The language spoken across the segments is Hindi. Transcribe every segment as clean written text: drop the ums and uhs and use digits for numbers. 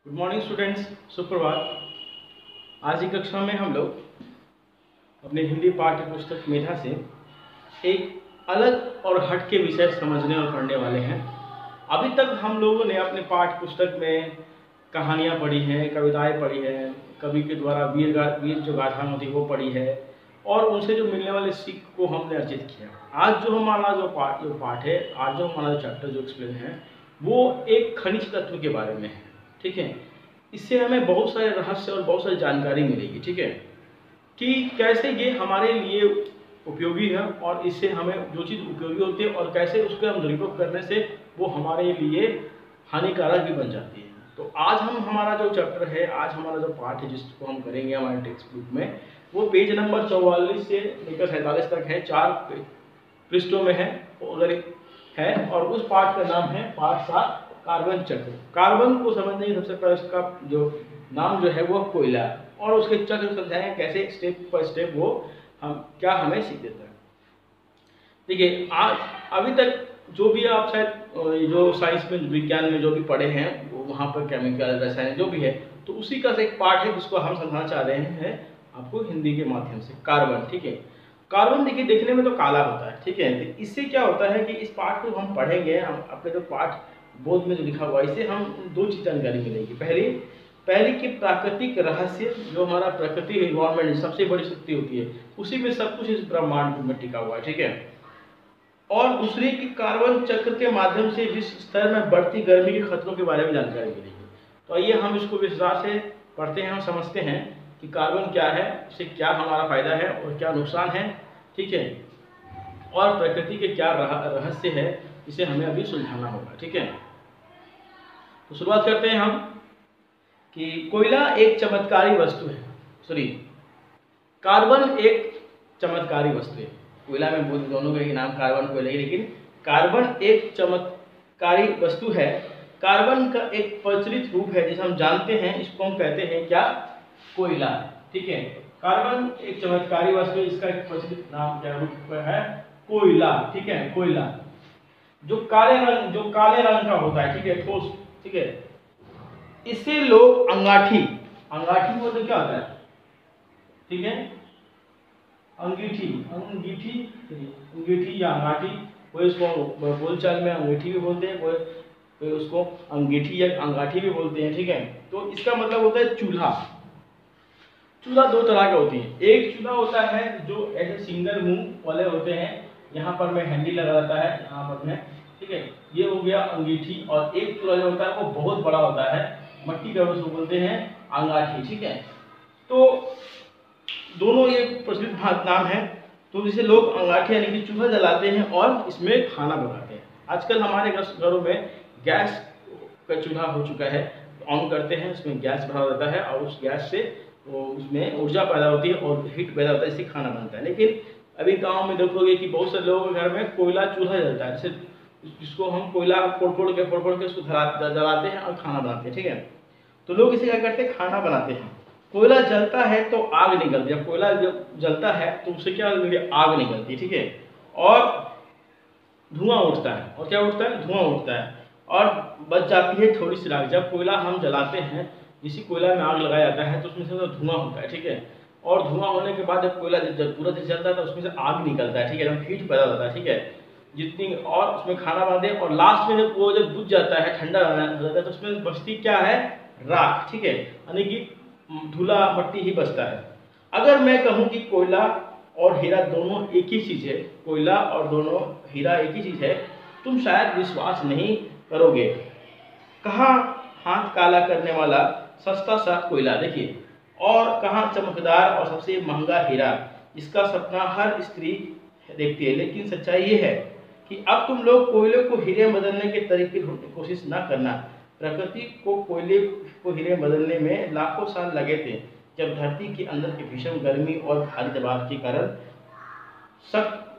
गुड मॉर्निंग स्टूडेंट्स, सुप्रभात। आज की कक्षा में हम लोग अपने हिंदी पाठ्य पुस्तक मेधा से एक अलग और हटके विषय समझने और पढ़ने वाले हैं। अभी तक हम लोगों ने अपने पाठ्य पुस्तक में कहानियाँ पढ़ी हैं, कविताएं पढ़ी हैं, कवि के द्वारा वीर जो गाथाएं होती वो पढ़ी है और उनसे जो मिलने वाले सीख को हमने अर्जित किया। आज जो हमारा जो पाठ है, आज जो हमारा चैप्टर जो एक्सप्लेन है वो एक खनिज तत्व के बारे में है। ठीक है, इससे हमें बहुत सारे रहस्य और बहुत सारी जानकारी मिलेगी। ठीक है, कि कैसे ये हमारे लिए उपयोगी है और इससे हमें जो चीज़ उपयोगी होती है और कैसे उसको हम दुरुपयोग करने से वो हमारे लिए हानिकारक भी बन जाती है। तो आज हम हमारा जो चैप्टर है, आज हमारा जो पाठ है जिसको हम करेंगे हमारे टेक्स्ट बुक में, वो पेज नंबर 44 से लेकर 47 तक है, 4 पृष्ठों में है अगर है। और उस पाठ का नाम है पाठ 7 कार्बन चक्र। कार्बन को समझने की सबसे पहले उसका जो नाम जो है वो कोयला, और उसके चक्र समझाएंगे कैसे स्टेप बाय स्टेप वो हम क्या हमें सीख देता है। देखिए, आज अभी तक जो भी आप शायद जो साइंस में विज्ञान में जो भी पढ़े हैं वो वहाँ पर केमिकल रसायन जो भी है, तो उसी का एक पार्ट है जिसको हम समझाना चाह रहे हैं आपको हिंदी के माध्यम से। कार्बन, ठीक है। कार्बन देखिए देखने में तो काला होता है, ठीक है। तो इससे क्या होता है कि इस पाठ को हम पढ़ेंगे, हम अपने जो पाठ बोध में जो लिखा हुआ है इससे हम दो चीज जानकारी मिलेगी। पहली की प्राकृतिक रहस्य, जो हमारा प्रकृति इन्वायरमेंट सबसे बड़ी शक्ति होती है, उसी में सब कुछ इस ब्रह्मांड में टिका हुआ है, ठीक है। और दूसरी की कार्बन चक्र के माध्यम से विश्व स्तर में बढ़ती गर्मी के खतरों के बारे में जानकारी मिलेगी। तो आइए हम इसको विस्तार से पढ़ते हैं, हम समझते हैं कि कार्बन क्या है, इससे क्या हमारा फायदा है और क्या नुकसान है, ठीक है। और प्रकृति के क्या रहस्य है, इसे हमें अभी सुलझाना होगा, ठीक है। तो शुरुआत करते हैं हम कि कोयला एक चमत्कारी वस्तु है। सॉरी, कार्बन एक चमत्कारी वस्तु है। कोयला में बोल दोनों का ही नाम कार्बन कोयला ही, लेकिन कार्बन एक चमत्कारी वस्तु है। कार्बन का एक प्रचलित रूप है जिसे हम जानते हैं, इसको हम कहते हैं क्या, कोयला, ठीक है। कार्बन एक चमत्कारी वस्तु है, इसका एक प्रचलित नाम क्या रूप है, कोयला, ठीक है। कोयला जो काले रंग का होता है, ठीक है, ठोस, ठीक है। इसे लोग अंगाठी मतलब क्या होता है, ठीक है, अंगीठी या अंगाठी, कोई उसको बोलचाल में अंगीठी भी बोलते हैं, कोई उसको अंगीठी या अंगाठी भी बोलते हैं, ठीक है। तो इसका मतलब होता है चूल्हा। चूल्हा दो तरह के होती है। एक चूल्हा होता है जो ऐसे सिंगल मुंह वाले होते हैं, यहाँ पर में हैंडल लगा रहता है, यहाँ पर में, ठीक है, ये हो गया अंगीठी। और एक चूल्हा जो होता है वो बहुत बड़ा होता है, मट्टी का, उसको बोलते हैं अंगाठी, ठीक है। तो दोनों ये प्रचलित नाम है। तो जिसे लोग अंगाठी यानी कि चूल्हा जलाते हैं और इसमें खाना बनाते हैं। आजकल हमारे घरों में गैस का चूल्हा हो चुका है, ऑन करते हैं, उसमें गैस भरा रहता है और उस गैस से उसमें ऊर्जा पैदा होती है और हीट पैदा होता है, इससे खाना बनता है। लेकिन अभी गांव में देखोगे कि बहुत सारे लोगों के घर में कोयला चूल्हा जलता है, जैसे जिसको हम कोयला फोड़ के उसको जलाते हैं और खाना बनाते हैं, ठीक है। तो लोग इसे क्या करते हैं, खाना बनाते हैं। कोयला जलता है तो आग निकलती है, कोयला जब जलता है तो उससे क्या आग निकलती है, ठीक है, और धुआं उठता है। और क्या उठता है, धुआं उठता है और बच जाती है थोड़ी सी राख। जब कोयला हम जलाते हैं, जिसी कोयला में आग लगाया जाता है तो उसमें से तो धुआं होता है, ठीक है। और धुआं होने के बाद जब कोयला जब पूरा जलता है तो उसमें से आग निकलता है, ठीक है, हीट पैदा होता है, ठीक है। जितनी और उसमें खाना बनाते हैं और लास्ट में जब वो जब बुझ जाता है, ठंडा हो जाता है, तो उसमें बचती क्या है, राख, ठीक है, यानी कि धूला मट्टी ही बचता है। अगर मैं कहूं कि कोयला और हीरा दोनों एक ही चीज है, कोयला और दोनों हीरा एक ही चीज है, तुम शायद विश्वास नहीं करोगे। कहाँ हाथ काला करने वाला सस्ता सा कोयला, देखिए, और कहाँ चमकदार और सबसे महंगा हीरा, जिसका सपना हर स्त्री देखती है। लेकिन सच्चाई ये है कि अब तुम लोग कोयले को हीरे में बदलने के तरीके ढूंढने की कोशिश न करना। प्रकृति को कोयले को हीरे में बदलने में लाखों साल लगे थे, जब धरती के अंदर की भीषण गर्मी और भारी दबाव के कारण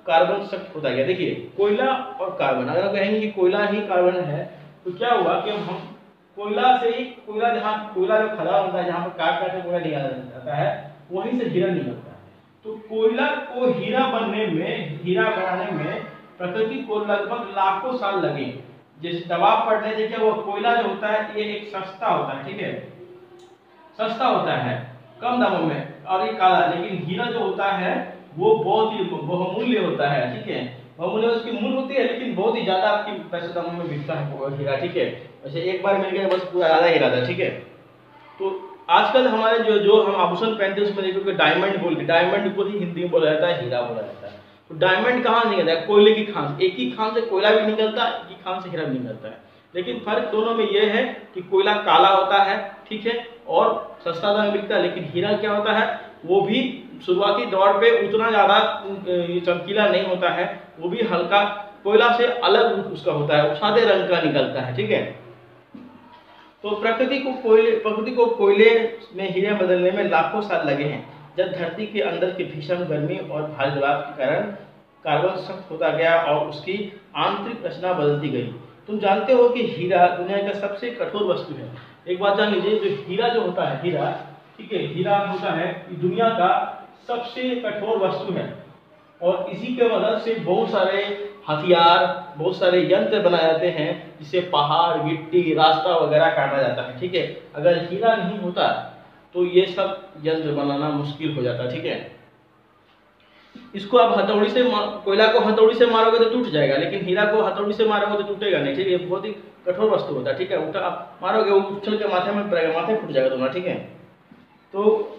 कार्बन सख्त होता गया। देखिए, कोयला और कार्बन, अगर हम कहेंगे कि कोयला ही कार्बन है तो क्या हुआ कि हम कोयला से ही, कोयला जहाँ कोयला जो खड़ा होता है, जहाँ पर काट काट के कोयला निकाला जाता है, वहीं से हीरा निकलता है। तो कोयला को हीरा बनाने में प्रकृति को लगभग लाखों साल लगे। जैसे दबाव पड़ने से क्या वो कोयला जो होता है ये एक सस्ता होता है, ठीक है, सस्ता होता है कम दामों में, और ये काला। लेकिन हीरा जो होता है वो बहुत ही बहुमूल्य होता है, ठीक है, बहुमूल्य उसकी मूल्य होती है, लेकिन बहुत ही ज्यादा आपकी पैसे दामों में बिकता है वो हीरा, ठीक है। वैसे एक बार मिल गया बस पूरा आधा हीरा था, ठीक है। तो आजकल हमारे जो जो हम आभूषण पहनते हैं उसमें देखो डायमंड बोल के, डायमंड को ही हिंदी में बोला जाता है, हीरा बोला जाता है। तो डायमंड कहाँ से निकलता है? कोयले की खान, एक ही खान से कोयला भी निकलता है, एक ही खान से हीरा भी निकलता है। लेकिन फर्क दोनों में यह है कि कोयला काला होता है, ठीक है, और सस्ता दाम मिलता है। लेकिन हीरा क्या होता है, वो भी शुरुआती दौर पे उतना ज्यादा चमकीला नहीं होता है, वो भी हल्का कोयला से अलग उसका होता है, सादे रंग का निकलता है, ठीक है। तो प्रकृति को कोयले में हीरे बदलने में लाखों साल लगे हैं। जब धरती के अंदर की भीषण गर्मी और भारी दबाव के कारण कार्बन सख्त होता गया और उसकी आंतरिक रचना बदलती गई। तुम जानते हो कि हीरा दुनिया का सबसे कठोर वस्तु है। एक बात जान लीजिए, जो हीरा जो होता है, हीरा, ठीक है, हीरा होता है दुनिया का सबसे कठोर वस्तु है, और इसी के मदद से बहुत सारे हथियार, बहुत सारे यंत्र बनाए जाते हैं, जिससे पहाड़, गिट्टी, रास्ता वगैरह काटा जाता है, ठीक है। अगर हीरा नहीं होता तो ये सब यंत्र बनाना मुश्किल हो जाता, ठीक है। इसको आप हथौड़ी से, कोयला को हथौड़ी से मारोगे तो टूट जाएगा, लेकिन हीरा को हथौड़ी से मारोगे तो टूटेगा नहीं, ठीक है। बहुत ही कठोर वस्तु होता है, ठीक है। उठा आप मारोगे वो उछल के माथे में पड़ेगा, माथे फूट जाएगा तुम्हारा, ठीक है। तो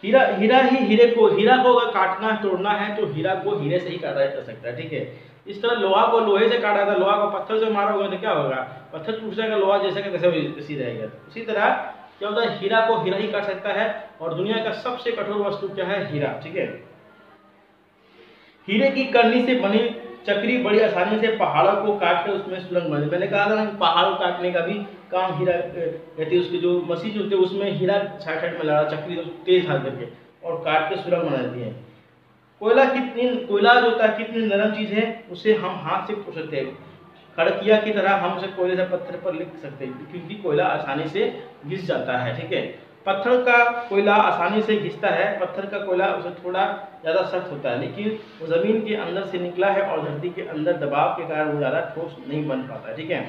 हीरा हीरा को अगर काटना तोड़ना है तो हीरा को हीरे से ही काटा जा सकता है, ठीक है। इस तरह लोहा को लोहे से काटा था, लोहा को पत्थर से मारोगे तो क्या होगा, पत्थर टूट जाएगा, लोहा जैसे का तैसे वैसी रहेगा। उसी तरह क्या होता है, हीरा को हीरा ही काट सकता है, और दुनिया का सबसे कठोर वस्तु क्या है, हीरा, ठीक है। हीरे की करनी से बनी चक्री बड़ी आसानी से पहाड़ों को काट कर उसमें सुरंग बने। मैंने कहा था ना कि पहाड़ों काटने का भी काम हीरा कहती है, उसकी जो मशीन होती है उसमें हीरा साइड में लगा चक्री तेज हाथ करके और काट के सुरंग बना देती है। कोयला जो होता है कितनी नरम चीज है, उसे हम हाथ से छू सकते हैं, खड़किया की तरह हम उसे कोयले से पत्थर पर लिख सकते हैं, क्योंकि कोयला आसानी से घिस जाता है, ठीक है। पत्थर का कोयला आसानी से घिसता है, पत्थर का कोयला उसे थोड़ा ज़्यादा सख्त होता है, लेकिन वो ज़मीन के अंदर से निकला है और धरती के अंदर दबाव के कारण वो ज़्यादा ठोस नहीं बन पाता, ठीक है।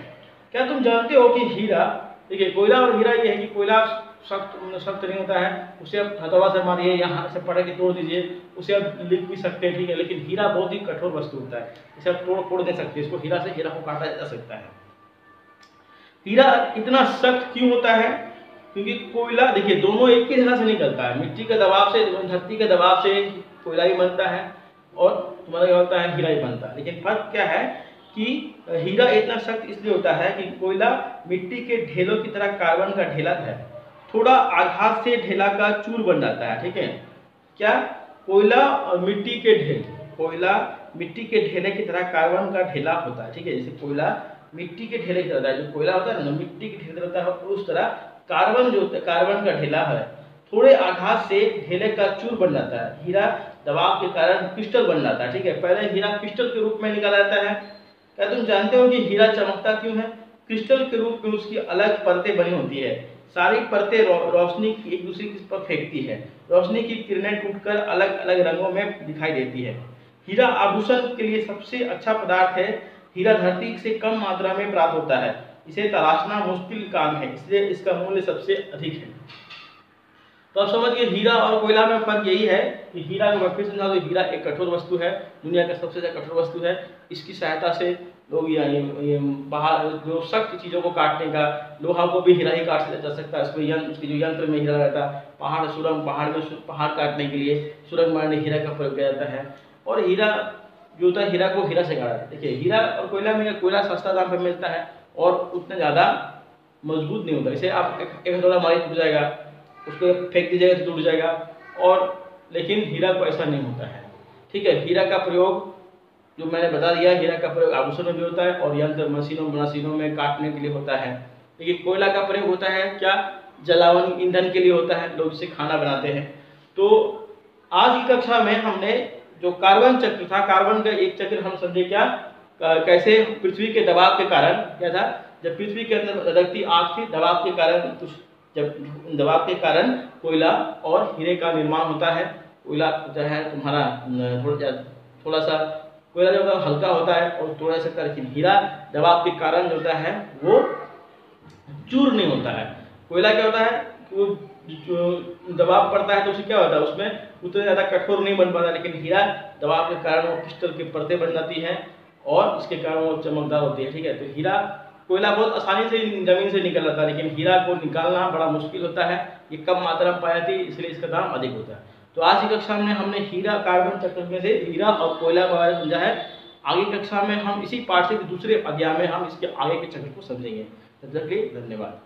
क्या तुम जानते हो कि हीरा, ठीक है, कोयला और हीरा ये है कि कोयला सख्त नहीं होता है, उसे आप हथौड़ा से मारिए या हाथ से पकड़ के तोड़ दीजिए, उसे आप लिख भी सकते हैं, ठीक है। लेकिन हीरा बहुत ही कठोर वस्तु होता है, इसे आप तोड़ दे सकते हैं, इसको हीरा से हीरा को काटा जा सकता है। हीरा इतना सख्त क्यों होता है, क्योंकि कोयला देखिए दोनों एक ही जगह से निकलता है, मिट्टी के दबाव से, धरती के दबाव से कोयला ही बनता है और तुम्हारा क्या होता है, हीरा ही बनता है। लेकिन फर्क क्या है कि हीरा इतना सख्त इसलिए होता है कि कोयला मिट्टी के ढेलों की तरह कार्बन का ढेला है, थोड़ा आघात से ढेला का चूर बन जाता है, ठीक है। क्या, कोयला और मिट्टी के ढेल, कोयला मिट्टी के ढेले की तरह कार्बन का ढेला होता है, ठीक है। जैसे कोयला मिट्टी के ढेले की तरह होता है, जो कोयला होता है ना मिट्टी के ढेले होता है, उस तरह कार्बन जो कार्बन का ढेला है, थोड़े आघात से ढेले का चूर बन जाता है। हीरा दबाव के कारण क्रिस्टल बन जाता है, ठीक है। पहले हीरा क्रिस्टल के रूप में निकाला जाता है। क्या तुम जानते हो कि हीरा चमकता क्यों है? क्रिस्टल के रूप में उसकी अलग परतें बनी होती है, सारी परतें रोशनी एक दूसरे पर फेंकती है, रोशनी की किरणें टूटकर अलग अलग रंगों में दिखाई देती है। हीरा आभूषण के लिए सबसे अच्छा पदार्थ है। हीरा धरती से कम मात्रा में प्राप्त होता है, इसे तलाशना मुश्किल काम है, इसलिए इसका मूल्य सबसे अधिक है। तो आप समझ गए हीरा और कोयला में फर्क यही है कि हीरा को फिर समझा दो, हीरा एक कठोर वस्तु है, दुनिया का सबसे ज्यादा कठोर वस्तु है। इसकी सहायता से लोग ये बाहर जो सख्त चीज़ों को काटने का, लोहा को भी हीरा ही काट जा सकता है, उसमें उसकी जो यंत्र में हीरा रहता है, पहाड़ सुरंग, पहाड़ काटने के लिए सुरंग मारने हीरा का प्रयोग किया जाता है। और हीरा जो होता है, हीरा को हीरा से काटा जाता है। देखिए हीरा और कोयला में, कोयला सस्ता दाम पर मिलता है और उतना ज़्यादा मजबूत नहीं होता, इसे आप एक हथौड़ा मारे टूट जाएगा, उसको फेंक दीजिएगा तो टूट जाएगा, और लेकिन हीरा को ऐसा नहीं होता है, ठीक है। हीरा का प्रयोग जो मैंने बता दिया, हीरा का प्रयोग आभूषण में भी होता है और यंत्र मशीनों में काटने के लिए होता है। लेकिन कोयला का प्रयोग होता है क्या, जलावन ईंधन के लिए होता है, लोग इसे खाना बनाते हैं। तो आज की कक्षा में हमने जो कार्बन चक्र था, कार्बन का एक चक्र हम समझे क्या, कैसे पृथ्वी के दबाव के कारण क्या था, जब पृथ्वी के अंदर धधकती आग थी, दबाव के कारण जब दबाव के कारण कोयला और हीरे का निर्माण होता है। कोयला जो है तुम्हारा थोड़ा सा कोयला जो होता है हल्का होता है और तोड़ा जा सकता है, लेकिन हीरा दबाव के कारण जो होता है वो चूर नहीं होता है। कोयला क्या होता है कि वो जो दबाव पड़ता है तो उससे क्या होता है, उसमें उतने ज़्यादा कठोर नहीं बन पाता, लेकिन हीरा दबाव के कारण वो क्रिस्टल की परतें बन जाती हैं और इसके कारण वो चमकदार होती है। ठीक है, तो हीरा कोयला बहुत आसानी से ज़मीन से निकल जाता है, लेकिन हीरा को निकालना बड़ा मुश्किल होता है। ये कम मात्रा में पाई जाती है, इसलिए इसका दाम अधिक होता है। तो आज की कक्षा में हमने हीरा कार्बन चक्र में से हीरा और कोयला के बारे में समझा है। आगे कक्षा में हम इसी पाठ से दूसरे अध्याय में हम इसके आगे के चक्र को समझेंगे। तब तक के लिए धन्यवाद।